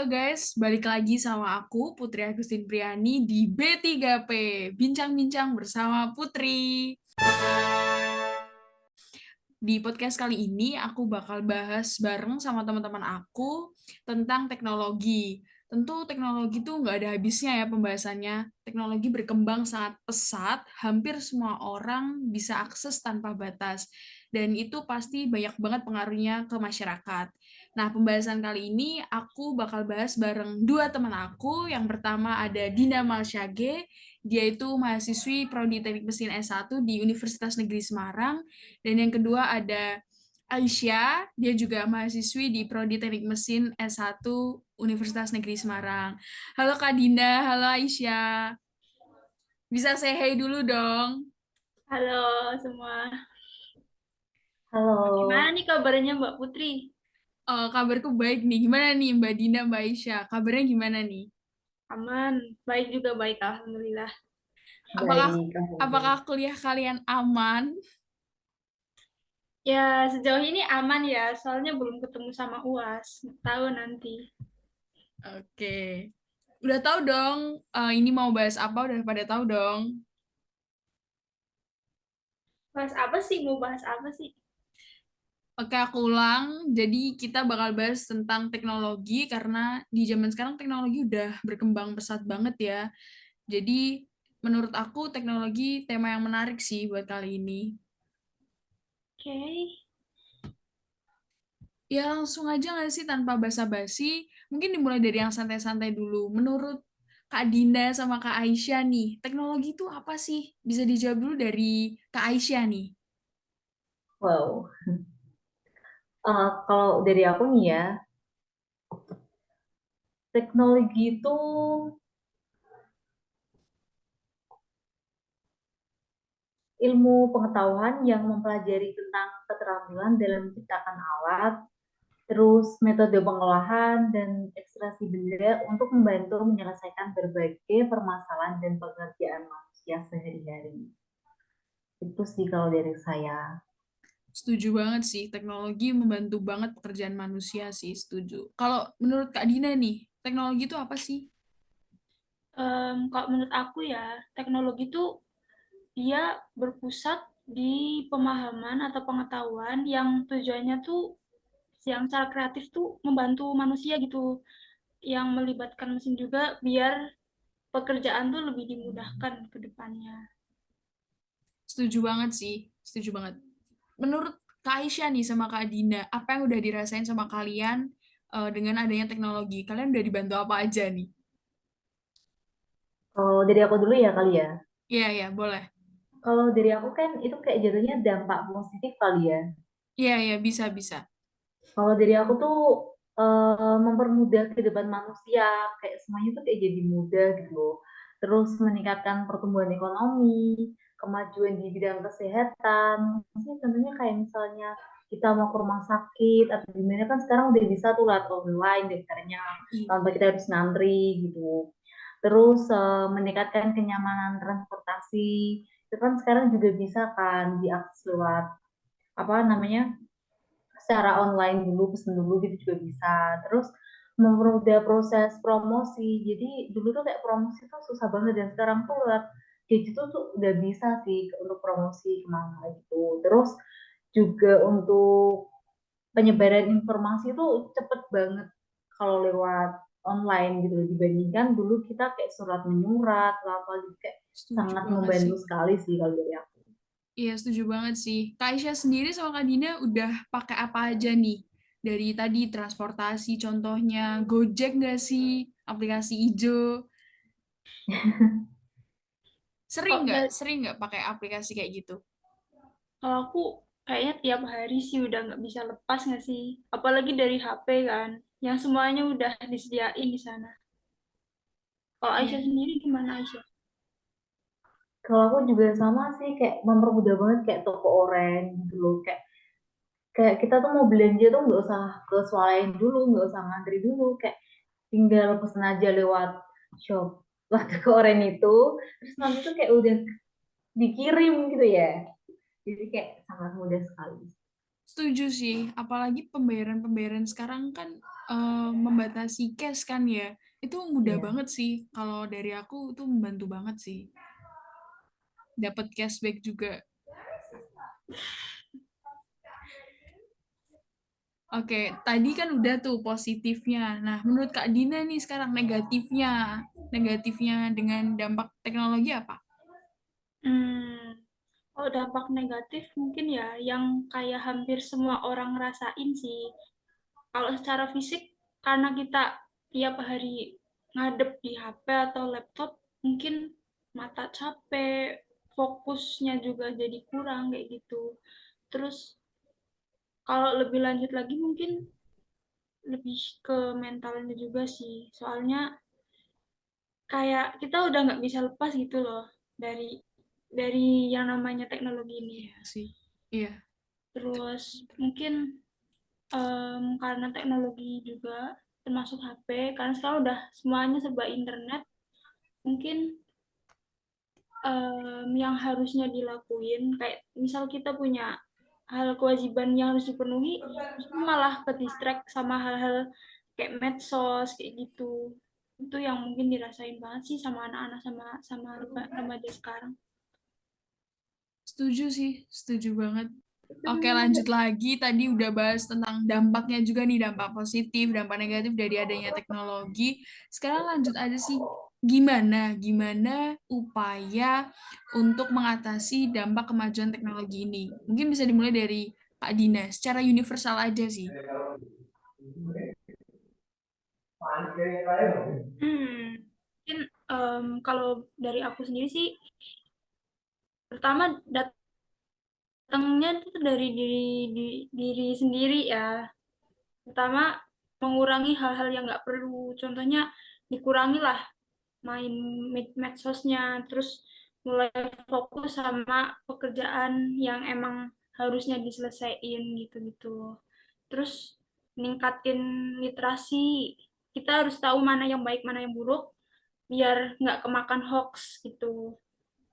Halo guys, balik lagi sama aku Putri Agustin Priani di B3P, Bincang-bincang bersama Putri. Di podcast kali ini aku bakal bahas bareng sama teman-teman aku tentang teknologi. Tentu teknologi itu nggak ada habisnya ya pembahasannya. Teknologi berkembang sangat pesat, hampir semua orang bisa akses tanpa batas. Dan itu pasti banyak banget pengaruhnya ke masyarakat. Nah, pembahasan kali ini aku bakal bahas bareng dua teman aku. Yang pertama ada Dina Malsyage, dia itu mahasiswi Prodi Teknik Mesin S1 di Universitas Negeri Semarang. Dan yang kedua ada Aisyah, dia juga mahasiswi di Prodi Teknik Mesin S1 Universitas Negeri Semarang. Halo Kak Dinda, halo Aisyah. Bisa say hey dulu dong. Halo semua, gimana Halo. nih kabarnya Mbak Putri? Kabarku baik nih. Gimana nih Mbak Dinda, Mbak Aisyah? Kabarnya gimana nih? Aman, baik juga baik, Alhamdulillah. Apakah Baik, apakah Alhamdulillah. kuliah kalian aman? Ya sejauh ini aman ya, soalnya belum ketemu sama UAS, tahu nanti. Oke. Udah tahu dong, ini mau bahas apa? Udah pada tahu dong. Bahas apa sih? Mau bahas apa sih? Oke, aku ulang. Jadi kita bakal bahas tentang teknologi karena di zaman sekarang teknologi udah berkembang pesat banget ya. Jadi menurut aku teknologi tema yang menarik sih buat kali ini. Oke, Ya langsung aja nggak sih tanpa basa-basi. Mungkin dimulai dari yang santai-santai dulu. Menurut Kak Dinda sama Kak Aisyah nih, teknologi itu apa sih? Bisa dijawab dulu dari Kak Aisyah nih. Wow. Kalau dari aku nih ya, teknologi itu ilmu pengetahuan yang mempelajari tentang keterampilan dalam menciptakan alat, terus metode pengolahan dan ekstraksi benda untuk membantu menyelesaikan berbagai permasalahan dan pekerjaan manusia sehari-hari. Itu sih kalau dari saya. Setuju banget sih, teknologi membantu banget pekerjaan manusia sih, setuju. Kalau menurut Kak Dina nih, teknologi itu apa sih? kalau menurut aku ya, teknologi itu dia berpusat di pemahaman atau pengetahuan yang tujuannya tuh yang secara kreatif tuh membantu manusia gitu, yang melibatkan mesin juga biar pekerjaan tuh lebih dimudahkan ke depannya. Setuju banget sih, setuju banget. Menurut Kak Aisyah nih sama Kak Dina, apa yang udah dirasain sama kalian dengan adanya teknologi? Kalian udah dibantu apa aja nih? Kalau dari aku dulu ya kali ya. Iya, iya, boleh. Kalau dari aku kan itu kayak jatuhnya dampak positif kali ya. Iya, iya, bisa, bisa. Kalau dari aku tuh mempermudah kehidupan manusia, kayak semuanya tuh kayak jadi mudah gitu loh. Terus meningkatkan pertumbuhan ekonomi, kemajuan di bidang kesehatan. Maksudnya contohnya kayak misalnya kita mau ke rumah sakit atau gimana kan sekarang udah bisa tuh lewat online daftarnya tanpa Iya. kita harus ngantri gitu. Terus meningkatkan kenyamanan transportasi. Itu kan sekarang juga bisa kan diakses lewat apa namanya secara online dulu, pesen dulu gitu juga bisa. Terus mempermudah proses promosi. Jadi dulu tuh kayak promosi tuh susah banget dan sekarang tuh lewat gadget tuh udah bisa sih untuk promosi kemana gitu. Terus juga untuk penyebaran informasi tuh cepet banget kalau lewat online gitu dibandingkan dulu kita kayak surat menyurat atau apa gitu kayak Setuju sangat banget sih. membantu sekali sih kalau dari aku. Iya, setuju banget sih. Kak Aisyah sendiri sama Kak Dina udah pakai apa aja nih? Dari tadi transportasi contohnya, Gojek nggak sih? Aplikasi hijau. Sering Kok nggak? dari, Sering nggak pakai aplikasi kayak gitu? kalau aku kayaknya tiap hari sih udah nggak bisa lepas nggak sih? Apalagi dari HP kan, yang semuanya udah disediain di sana. Kalau Iya. Aisyah sendiri gimana Aisyah? Kalau aku juga sama sih kayak mempermudah banget kayak toko oren gitu loh kayak kayak kita tuh mau belanja tuh nggak usah ke swalayan dulu nggak usah ngantri dulu kayak tinggal pesen aja lewat shop lewat toko oren itu terus nanti tuh kayak udah dikirim gitu ya jadi kayak sangat mudah sekali. Setuju sih, apalagi pembayaran-pembayaran sekarang kan membatasi cash kan ya. Itu mudah Iya. banget sih. Kalau dari aku itu membantu banget sih. Dapat cashback juga. Oke, tadi kan udah tuh positifnya. Nah, menurut Kak Dina nih sekarang negatifnya. Negatifnya dengan dampak teknologi apa? Hmm, kalau dampak negatif mungkin ya yang kayak hampir semua orang rasain sih. Kalau secara fisik, karena kita tiap hari ngadep di HP atau laptop, mungkin mata capek, fokusnya juga jadi kurang kayak gitu. Terus kalau lebih lanjut lagi mungkin lebih ke mentalnya juga sih. Soalnya kayak kita udah nggak bisa lepas gitu loh dari yang namanya teknologi ini. Iya sih. Iya. Terus mungkin karena teknologi juga termasuk HP, karena sekarang udah semuanya serba internet, mungkin yang harusnya dilakuin, kayak misal kita punya hal kewajiban yang harus dipenuhi, justru malah ke distract sama hal-hal kayak medsos, kayak gitu. Itu yang mungkin dirasain banget sih sama anak-anak sama sama remaja sekarang. Setuju sih, setuju banget. Oke, lanjut lagi. Tadi udah bahas tentang dampaknya juga nih, dampak positif, dampak negatif dari adanya teknologi. Sekarang lanjut aja sih, gimana upaya untuk mengatasi dampak kemajuan teknologi ini. Mungkin bisa dimulai dari Kak Dina, secara universal aja sih. Mungkin kalau dari aku sendiri sih, pertama datangnya itu dari diri sendiri ya. Pertama, mengurangi hal-hal yang nggak perlu. Contohnya, dikurangilah main medsosnya, terus mulai fokus sama pekerjaan yang emang harusnya diselesaikan gitu-gitu. Terus meningkatin literasi. Kita harus tahu mana yang baik, mana yang buruk, biar nggak kemakan hoax gitu.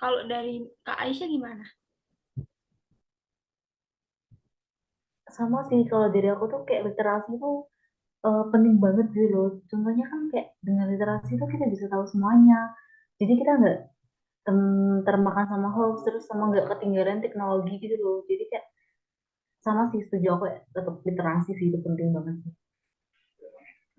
Kalau dari Kak Aisyah gimana? Sama sih kalau dari aku tuh kayak literasi tuh penting banget gitu loh. Contohnya kan kayak dengan literasi tuh kita bisa tahu semuanya. Jadi kita nggak termakan sama hoax terus sama nggak ketinggalan teknologi gitu loh. Jadi kayak sama sih setuju aku ya, tetap literasi sih itu penting banget sih.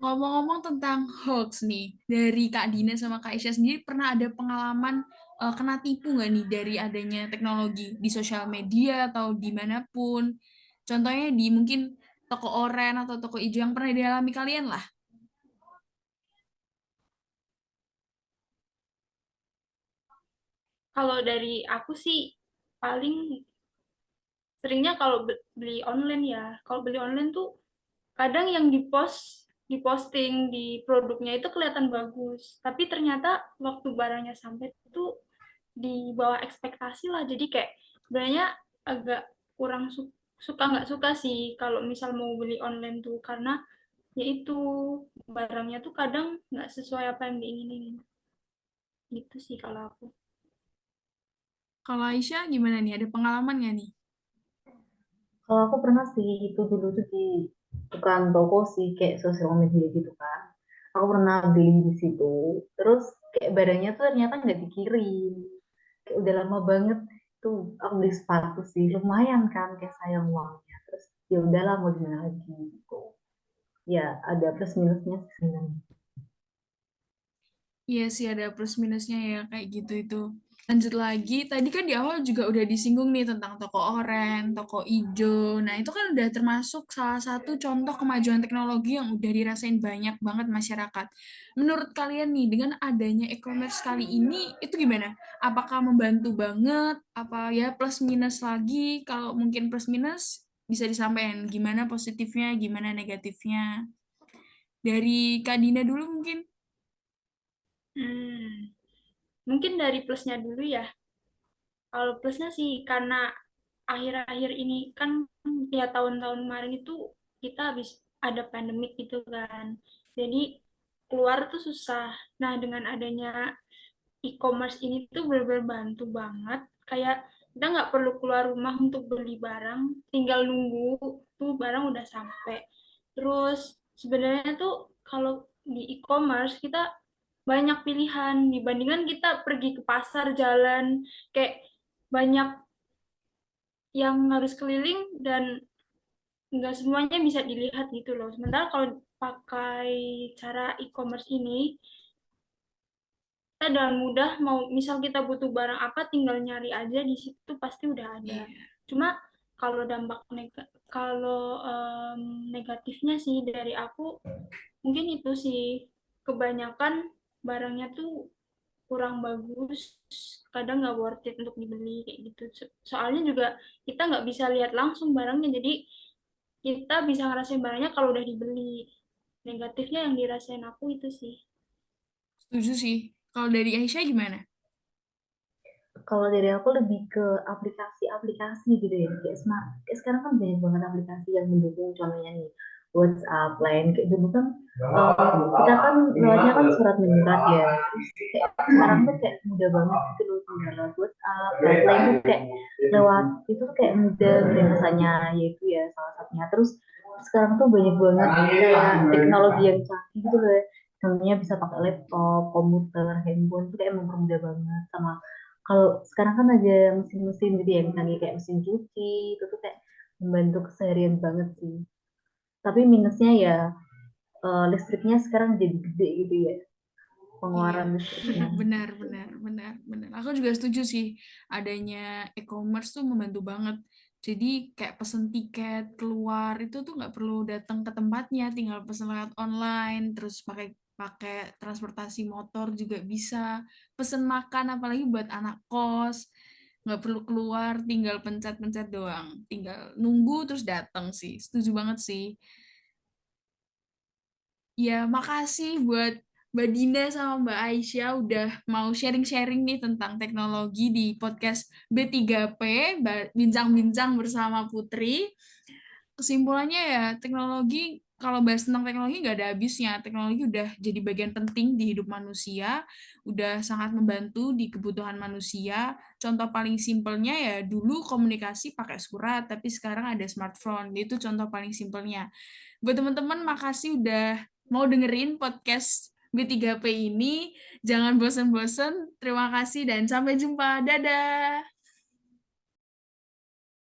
Ngomong-ngomong tentang hoax nih, dari Kak Dina sama Kak Isya sendiri pernah ada pengalaman kena tipu nggak nih dari adanya teknologi di sosial media atau dimanapun? Contohnya di mungkin toko oren atau toko ijo yang pernah dialami kalian lah. Kalau dari aku sih paling seringnya kalau beli online ya. Kalau beli online tuh kadang yang diposting di produknya itu kelihatan bagus, tapi ternyata waktu barangnya sampai itu di bawah ekspektasi lah. Jadi kayak sebenarnya agak kurang suka nggak suka sih kalau misal mau beli online tuh, karena yaitu barangnya tuh kadang nggak sesuai apa yang diinginin. Gitu sih kalau aku. Kalau Aisyah gimana nih? Ada pengalaman nggak nih? Kalau aku pernah sih itu dulu tuh di bukan toko sih kayak sosial media gitu kan. Aku pernah beli di situ. Terus kayak barangnya tuh ternyata nggak dikirim. Kayak udah lama banget tuh aku beli sepatu sih lumayan kan kayak sayang uangnya. Terus ya udahlah mau gimana lagi gitu. Ya ada plus minusnya sih sebenarnya. Iya sih ada plus minusnya ya kayak gitu itu. Lanjut lagi, tadi kan di awal juga udah disinggung nih tentang toko oren, toko ijo. Nah itu kan udah termasuk salah satu contoh kemajuan teknologi yang udah dirasain banyak banget masyarakat. Menurut kalian nih, dengan adanya e-commerce kali ini, itu gimana? Apakah membantu banget? Apa ya plus minus lagi? Kalau mungkin plus minus, bisa disampaikan gimana positifnya, gimana negatifnya. Dari Kak Dina dulu mungkin. Hmm, mungkin dari plusnya dulu ya. Kalau plusnya sih karena akhir-akhir ini kan ya tahun-tahun kemarin itu kita habis ada pandemik gitu kan. Jadi keluar tuh susah. Nah, dengan adanya e-commerce ini tuh benar-benar bantu banget. Kayak Kita nggak perlu keluar rumah untuk beli barang, tinggal nunggu tuh barang udah sampai. Terus sebenarnya tuh kalau di e-commerce kita banyak pilihan dibandingkan kita pergi ke pasar jalan, kayak banyak yang harus keliling dan nggak semuanya bisa dilihat gitu loh. Sementara kalau pakai cara e-commerce ini, kita dengan mudah mau misal kita butuh barang apa tinggal nyari aja di situ pasti udah ada. Iya. Cuma kalau kalau negatifnya sih dari aku mungkin itu sih kebanyakan barangnya tuh kurang bagus, kadang nggak worth it untuk dibeli kayak gitu. Soalnya juga kita nggak bisa lihat langsung barangnya, jadi kita bisa ngerasain barangnya kalau udah dibeli. Negatifnya yang dirasain aku itu sih. Setuju sih. Kalau dari Aisyah gimana? Kalau dari aku lebih ke aplikasi-aplikasi gitu ya. Kayak sekarang kan banyak banget aplikasi yang mendukung, contohnya nih WhatsApp, Line. Kayak dulu kan kita kan lewatnya kan surat menyurat ya. Terus kayak sekarang tuh kayak mudah banget gitu loh, tinggal lewat WhatsApp, lewat Line tuh kayak lewat itu tuh kayak mudah dan rasanya, yaitu ya salah satunya. Terus sekarang tuh banyak banget kayak teknologi yang canggih gitu loh ya. Contohnya bisa pakai laptop, komputer, handphone itu kayak mempermudah banget. Sama kalau sekarang kan ada mesin-mesin gitu ya, misalnya kayak mesin cuci, itu tuh kayak membantu keseharian banget sih. Tapi minusnya ya listriknya sekarang jadi gede gitu ya, Iya, pengeluaran listriknya. benar, benar, benar, benar. Aku juga setuju sih adanya e-commerce tuh membantu banget. Jadi kayak pesen tiket keluar itu tuh nggak perlu datang ke tempatnya, tinggal pesen lewat online, terus pakai pakai transportasi motor juga bisa. Pesen makan apalagi buat anak kos, nggak perlu keluar, tinggal pencet-pencet doang, tinggal nunggu terus datang sih. Setuju banget sih. Ya, makasih buat Mbak Dinda sama Mbak Aisyah udah mau sharing-sharing nih tentang teknologi di podcast B3P, Bincang-Bincang bersama Putri. Kesimpulannya ya, teknologi, kalau bahas tentang teknologi nggak ada habisnya. Teknologi udah jadi bagian penting di hidup manusia, udah sangat membantu di kebutuhan manusia. Contoh paling simpelnya ya, dulu komunikasi pakai surat, tapi sekarang ada smartphone. Itu contoh paling simpelnya. Buat teman-teman, makasih udah mau dengerin podcast B3P ini. Jangan bosan-bosan. Terima kasih dan sampai jumpa. Dadah.